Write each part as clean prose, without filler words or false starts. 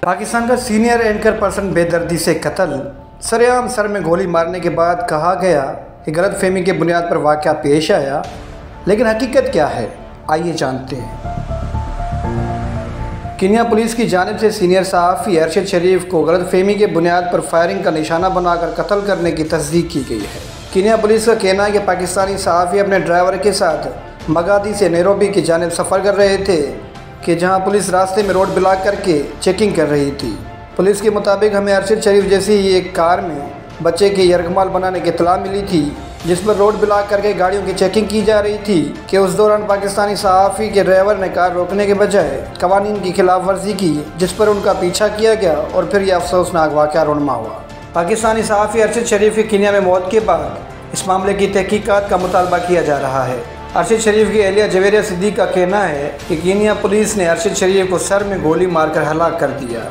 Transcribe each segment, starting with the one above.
पाकिस्तान का senior anchor person बेदर्दी से कत्ल। सरेआम सर में गोली मारने के बाद कहा गया कि गलतफहमी के बुनियाद पर वाक़या पेश आया, लेकिन हकीकत क्या है, आइए जानते हैं। कीनिया पुलिस की जानिब से सीनियर सहाफ़ी अरशद शरीफ को गलतफहमी के बुनियाद पर फायरिंग का निशाना बनाकर कत्ल करने की तस्दीक की गई है। कीनिया पुलिस का कहना है कि पाकिस्तानी सहाफ़ी अपने ड्राइवर के साथ मगादी से नैरोबी की जानिब सफ़र कर रहे थे कि जहां पुलिस रास्ते में रोड ब्लॉक करके चेकिंग कर रही थी। पुलिस के मुताबिक हमें अरशद शरीफ जैसी ही एक कार में बच्चे के यरगमाल बनाने की इत्तला मिली थी, जिस पर रोड ब्लॉक करके गाड़ियों की चेकिंग की जा रही थी कि उस दौरान पाकिस्तानी सहाफ़ी के ड्राइवर ने कार रोकने के बजाय कवानीन की खिलाफ वर्जी की, जिस पर उनका पीछा किया गया और फिर यह अफसोसनाक वाक़या रुनमा हुआ। पाकिस्तानी सहाफ़ी अरशद शरीफ की कीनिया में मौत के बाद इस मामले की तहकीकात का मुतालबा किया जा रहा है। अरशद शरीफ की एहलिया जवेरिया सिद्दीक का कहना है कि कीनिया पुलिस ने अरशद शरीफ को सर में गोली मारकर हलाक कर दिया।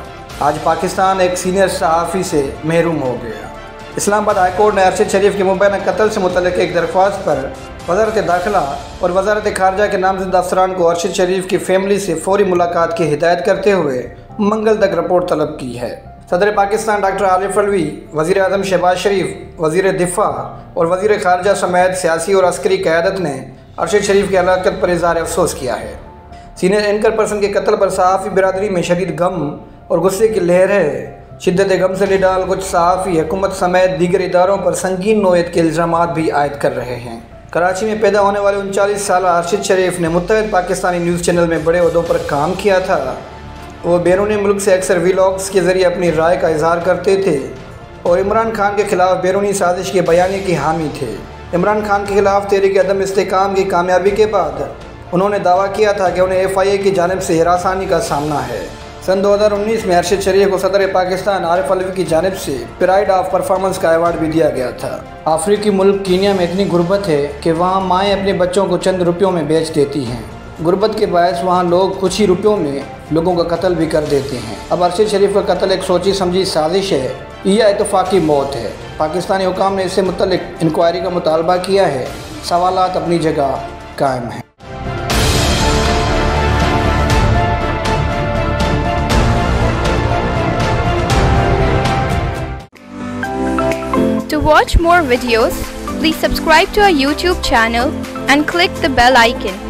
आज पाकिस्तान एक सीनियर सहाफ़ी से महरूम हो गया। इस्लामाबाद हाई कोर्ट ने अरशद शरीफ के मुबैना कत्ल से मुतल्लिक़ एक दरख्वास्त पर वज़ारत दाखिला और वज़ारत खारजा के नामज़द अफसरान को अरशद शरीफ की फैमिली से फ़ौरी मुलाकात की हिदायत करते हुए मंगल तक रिपोर्ट तलब की है। सदर पाकिस्तान डॉक्टर आरिफ अलवी, वज़ीर आज़म शहबाज शरीफ, वज़ीर दिफ़ा और वज़ीर खारजा समेत सियासी और अस्करी क़यादत ने अरशद शरीफ की हलाकत पर इज़हार अफसोस किया है। सीनियर एंकर पर्सन के कत्ल पर सहाफ़ी बिरादरी में शदीद गम और गुस्से की लहर है। शिद्दत गम से निडाल कुछ सहाफ़ी हुकूमत समेत दीगर इदारों पर संगीन नोयत के इल्ज़ामात भी आयद कर रहे हैं। कराची में पैदा होने वाले 39 साल अरशद शरीफ ने मुत्तहिद पाकिस्तानी न्यूज़ चैनल में बड़े ओहदों पर काम किया था। वो बैरूनी मुल्क से अक्सर वीलॉग्स के ज़रिए अपनी राय का इज़हार करते थे और इमरान खान के ख़िलाफ़ बैरूनी साजिश के बयानी की हामी थे। इमरान खान के ख़िलाफ़ तहरीक अदम इस्तेकाम की कामयाबी के बाद उन्होंने दावा किया था कि उन्हें FIA की जानिब से हिरासानी का सामना है। सन 2019 में अरशद शरीफ को सदर पाकिस्तान आरिफ अलवी की जानिब से प्राइड ऑफ परफॉर्मेंस का अवार्ड भी दिया गया था। अफ्रीकी मुल्क कीनिया में इतनी गुर्बत है कि वहाँ माएँ अपने बच्चों को चंद रुपयों में बेच देती हैं। गुर्बत के बायस वहाँ लोग कुछ ही रुपयों में लोगों का कत्ल भी कर देते हैं। अब अरशद शरीफ का कत्ल एक सोची समझी साजिश है या इत्तफाकी मौत है। पाकिस्तानी हुकाम ने इससे मुतल्लिक इंक्वायरी का मुतालबा किया है। सवालात अपनी जगह कायम हैं। To watch more videos, please subscribe to our YouTube channel and click the bell icon.